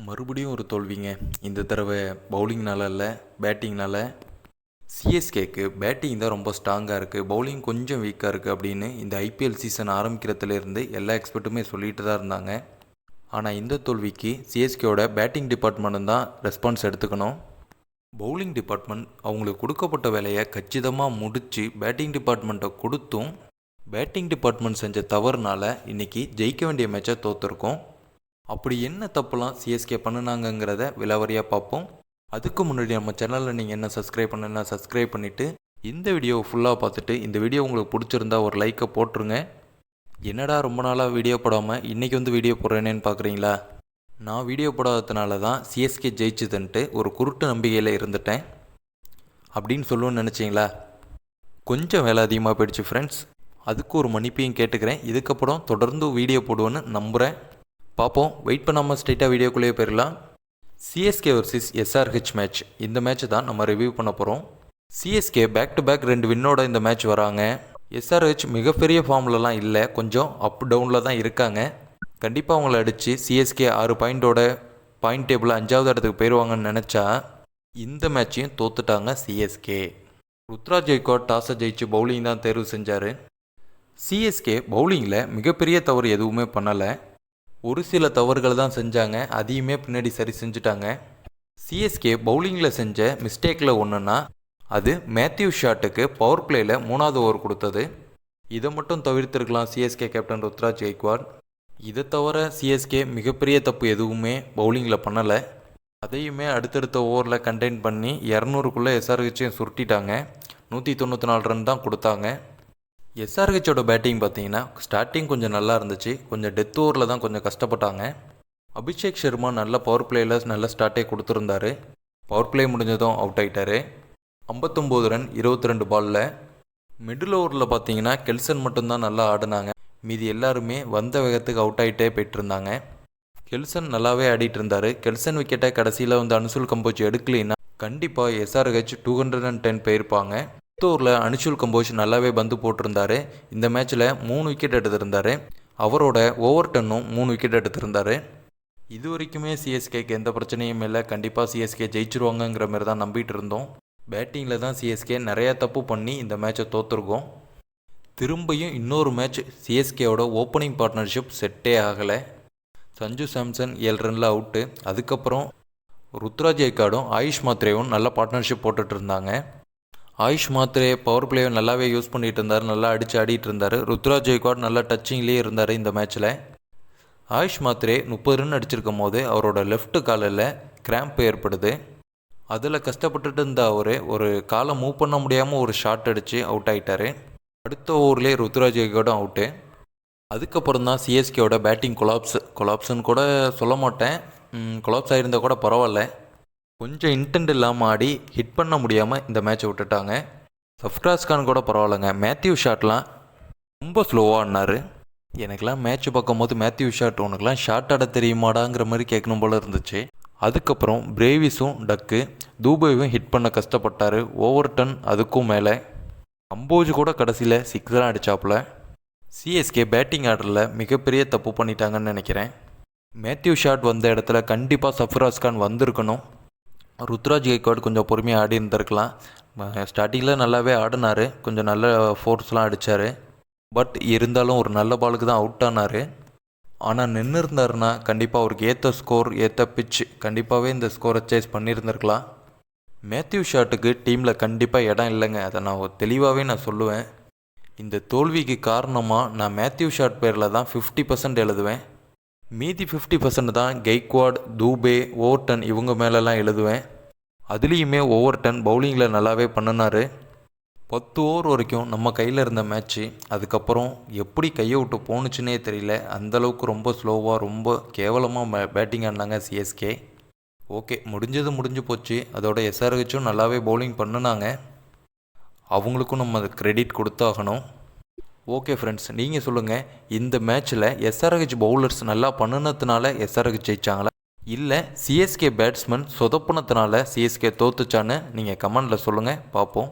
மறுபடியும் ஒரு தோல்விங்க. இந்த தடவை பவுலிங்னால இல்லை, பேட்டிங்னால. சிஎஸ்கேக்கு பேட்டிங் தான் ரொம்ப ஸ்ட்ராங்காக இருக்குது, பவுலிங் கொஞ்சம் வீக்காக இருக்குது அப்படின்னு இந்த ஐபிஎல் சீசன் ஆரம்பிக்கிறதுலேருந்து எல்லா எக்ஸ்பர்ட்டுமே சொல்லிட்டு தான் இருந்தாங்க. ஆனால் இந்த தோல்விக்கு சிஎஸ்கேவோட பேட்டிங் டிபார்ட்மெண்ட்டு தான் ரெஸ்பான்ஸ் எடுத்துக்கணும். பவுலிங் டிபார்ட்மெண்ட் அவங்களுக்கு கொடுக்கப்பட்ட வேலையை கச்சிதமாக முடித்து பேட்டிங் டிபார்ட்மெண்ட்டை கொடுத்தும் பேட்டிங் டிபார்ட்மெண்ட் செஞ்ச தவறுனால இன்றைக்கி ஜெயிக்க வேண்டிய மேட்சை தோற்றுருக்கோம். அப்படி என்ன தப்புலாம் சிஎஸ்கே பண்ணினாங்கங்கிறத விலாவரியாக பார்ப்போம். அதுக்கு முன்னாடி நம்ம சேனலில் நீங்கள் என்ன சப்ஸ்கிரைப் பண்ணலாம், சப்ஸ்கிரைப் பண்ணிவிட்டு இந்த வீடியோவை ஃபுல்லாக பார்த்துட்டு இந்த வீடியோ உங்களுக்கு பிடிச்சிருந்தா ஒரு லைக்கை போட்டுருங்க. என்னடா ரொம்ப நாளாக வீடியோ போடாமல் இன்றைக்கி வந்து வீடியோ போடுறேனேன்னு பார்க்குறீங்களா? நான் வீடியோ போடாததுனால தான் சிஎஸ்கே ஜெயிச்சுதுன்ட்டு ஒரு குருட்டு நம்பிக்கையில் இருந்துட்டேன் அப்படின்னு சொல்லுவேன்னு நினச்சிங்களா? கொஞ்சம் வேலை அதிகமாக போயிடுச்சு ஃப்ரெண்ட்ஸ், அதுக்கு ஒரு மன்னிப்பையும் கேட்டுக்கிறேன். இதுக்கப்புறம் தொடர்ந்து வீடியோ போடுவேன்னு நம்புகிறேன். பார்ப்போம், வெயிட் பண்ணாமல் ஸ்ட்ரைட்டாக வீடியோக்குள்ளேயே போயிடலாம். சிஎஸ்கே வர்சஸ் எஸ்ஆர்ஹெச் மேட்ச், இந்த மேட்ச் தான் நம்ம ரிவ்யூ பண்ண போகிறோம். சிஎஸ்கே பேக் டு பேக் 2 வின்னோட இந்த மேட்ச் வராங்க. எஸ்ஆர்ஹெச் மிகப்பெரிய ஃபார்ம்லலாம் இல்லை, கொஞ்சம் அப் டவுனில் தான் இருக்காங்க. கண்டிப்பாக அவங்கள அடித்து சிஎஸ்கே 6 பாயிண்டோட பாயிண்ட் டேபிளில் 5வது இடத்துக்கு போயிடுவாங்கன்னு நினச்சா இந்த மேட்சையும் தோத்துட்டாங்க சிஎஸ்கே. ருத்ராஜ் கெய்க்வாட் டாஸை ஜெயிச்சு பவுலிங் தான் தேர்வு செஞ்சார். சிஎஸ்கே பவுலிங்கில் மிகப்பெரிய தவறு எதுவுமே பண்ணலை, ஒரு சில தவறுகள் தான் செஞ்சாங்க, அதையுமே பின்னாடி சரி செஞ்சுட்டாங்க. சிஎஸ்கே பவுலிங்கில் செஞ்ச மிஸ்டேக்கில் ஒன்றுன்னா அது மேத்யூ ஷாட்டுக்கு பவர் பிளேயில் 3வது ஓவர் கொடுத்தது. இதை மட்டும் தவிர்த்திருக்கலாம் சிஎஸ்கே கேப்டன் ருத்ராஜ் கெய்க்வாட். இதை தவிர சிஎஸ்கே மிகப்பெரிய தப்பு எதுவுமே பவுலிங்கில் பண்ணலை. அதையுமே அடுத்தடுத்த ஓவரில் கண்டெயின் பண்ணி 200க்குள்ளே எஸ்ஆர்ஹெச்சையும் சுருட்டிட்டாங்க. 194 ரன் தான் கொடுத்தாங்க. எஸ்ஆர்ஹெச்சோட பேட்டிங் பார்த்தீங்கன்னா ஸ்டார்டிங் கொஞ்சம் நல்லா இருந்துச்சு, கொஞ்சம் டெத் ஓவரில் தான் கொஞ்சம் கஷ்டப்பட்டாங்க. அபிஷேக் சர்மா நல்ல பவர் பிளேயில் நல்ல ஸ்டார்ட்டே கொடுத்துருந்தாரு. பவர் பிளே முடிஞ்சதும் அவுட் ஆகிட்டார். 59 ரன் 22 பாலில். மிடில் ஓவரில் பார்த்தீங்கன்னா கெல்சன் மட்டும்தான் நல்லா ஆடினாங்க, மீதி எல்லாருமே வந்த வேகத்துக்கு அவுட் ஆகிட்டே போயிட்டு இருந்தாங்க. கெல்சன் நல்லாவே ஆடிட்டு இருந்தார். கெல்சன் விக்கெட்டை கடைசியில் வந்து அனுஷுல் கம்போஜ் எடுக்கலைன்னா கண்டிப்பாக எஸ்ஆர்ஹெச் 210 போயிருப்பாங்க. ஓவரில் அனுஷுல் கம்போஜ் நல்லாவே பந்து போட்டிருந்தார். இந்த மேட்ச்சில் 3 விக்கெட் எடுத்திருந்தார். அவரோட ஓவர் டன்னும் 3 விக்கெட் எடுத்திருந்தார். இது வரைக்குமே சிஎஸ்கேக்கு எந்த பிரச்சனையும் இல்லை, கண்டிப்பாக சிஎஸ்கே ஜெயிச்சிருவாங்கங்கிற மாதிரி தான் நம்பிட்டு இருந்தோம். பேட்டிங்கில் தான் சிஎஸ்கே நிறையா தப்பு பண்ணி இந்த மேட்சை தோற்றுருக்கோம். திரும்பியும் இன்னொரு மேட்ச் சிஎஸ்கேவோட ஓப்பனிங் பார்ட்னர்ஷிப் செட்டே ஆகலை. சஞ்சு சாம்சன் 7 ரனில் அவுட்டு. அதுக்கப்புறம் ருத்ராஜ் கெய்க்வாடும் ஆயுஷ் மாத்ரேவும் நல்ல பார்ட்னர்ஷிப் போட்டுட்டு இருந்தாங்க. ஆயுஷ் மாத்ரே பவர் பிளேயை நல்லாவே யூஸ் பண்ணிகிட்டு இருந்தார், நல்லா அடித்து ஆடிட்டு இருந்தார். ருத்ராஜ் கெய்க்வாட் நல்லா டச்சிங்லேயே இருந்தார் இந்த மேட்ச்சில். ஆயுஷ் மாத்ரே 30 ரன் அடிச்சிருக்கும் போது அவரோட லெஃப்ட் காலில் கிராம்ப் ஏற்படுது. அதில் கஷ்டப்பட்டுட்டு இருந்த அவர் ஒரு காலை மூவ் பண்ண முடியாமல் ஒரு ஷாட் அடித்து அவுட் ஆகிட்டார். அடுத்த ஓவர்லேயே ருத்ராஜ் கெய்க்வாடும் அவுட்டு. அதுக்கப்புறம் தான் சிஎஸ்கேவோட பேட்டிங் கொலாப்ஸ்ன்னு கூட சொல்ல மாட்டேன், கொலாப்ஸ் ஆகியிருந்தால் கூட பரவாயில்ல. கொஞ்சம் இன்டென்ட் இல்லாமல் ஆடி ஹிட் பண்ண முடியாமல் இந்த மேட்சை விட்டுட்டாங்க. சஃப்ராஸ் கான் கூட பரவாயில்லைங்க, மேத்யூ ஷாட்லாம் ரொம்ப ஸ்லோவாக ஆடினார். எனக்கெலாம் மேட்ச் பார்க்கும்போது மேத்யூ ஷாட் உனக்குலாம் ஷாட் ஆட தெரியுமாடாங்கிற மாதிரி கேட்கணும் போல் இருந்துச்சு. அதுக்கப்புறம் பிரேவிஸும் டக்கு தூபையும் ஹிட் பண்ண கஷ்டப்பட்டார். ஓவர் டன் அதுக்கும் மேலே. கம்போஜ் கூட கடைசியில் 6 தான் அடித்தாப்புல. சிஎஸ்கே பேட்டிங் ஆர்டரில் மிகப்பெரிய தப்பு பண்ணிட்டாங்கன்னு நினைக்கிறேன். மேத்யூ ஷாட் வந்த இடத்துல கண்டிப்பாக சஃப்ராஸ் கான் வந்திருக்கணும். ருத்ராஜ் கெய்க்வாட் கொஞ்சம் பொறுமையாக ஆடி இருந்திருக்கலாம். ஸ்டார்டிங்கில் நல்லாவே ஆடினார், கொஞ்சம் நல்ல ஃபோர்ஸ்லாம் அடித்தார். பட் இருந்தாலும் ஒரு நல்ல பாலுக்கு தான் அவுட் ஆனார். ஆனால் நின்று இருந்தாருன்னா கண்டிப்பாக அவருக்கு ஏற்ற ஸ்கோர், ஏற்ற பிச், கண்டிப்பாகவே இந்த ஸ்கோரை சேஸ் பண்ணியிருந்திருக்கலாம். மேத்யூ ஷாட்டுக்கு டீமில் கண்டிப்பாக இடம் இல்லைங்க, அதை நான் தெளிவாகவே நான் சொல்லுவேன். இந்த தோல்விக்கு காரணமாக நான் மேத்யூ ஷாட் பேரில் தான் 50% எழுதுவேன். மீதி 50% தான் கெய்க்வாட், தூபே, ஓவர்டன் இவங்க மேலெலாம் எழுதுவேன். அதுலேயுமே ஓவர்டன் பவுலிங்கில் நல்லாவே பண்ணினார். 10 ஓவர் வரைக்கும் நம்ம கையில் இருந்த மேட்ச்சு, அதுக்கப்புறம் எப்படி கையை விட்டு போணுச்சுன்னே தெரியல. அந்தளவுக்கு ரொம்ப ஸ்லோவாக ரொம்ப கேவலமாக பேட்டிங் ஆடினாங்க சிஎஸ்கே. ஓகே, முடிஞ்சு போச்சு. அதோட எஸ்ஆர்ஹெச்சும் நல்லாவே பவுலிங் பண்ணினாங்க, அவங்களுக்கும் நம்ம கிரெடிட் கொடுத்தாகணும். ஓகே ஃப்ரெண்ட்ஸ், நீங்கள் சொல்லுங்கள், இந்த மேட்ச்சில் எஸ்ஆர்ஹெச் பவுலர்ஸ் நல்லா பண்ணினதுனால எஸ்ஆர்ஹெச் ஜெயிச்சாங்களா, இல்லை சிஎஸ்கே பேட்ஸ்மேன் சொதப்புனதுனால சிஎஸ்கே தோத்துச்சான்னு நீங்கள் கமெண்டில் சொல்லுங்கள், பார்ப்போம்.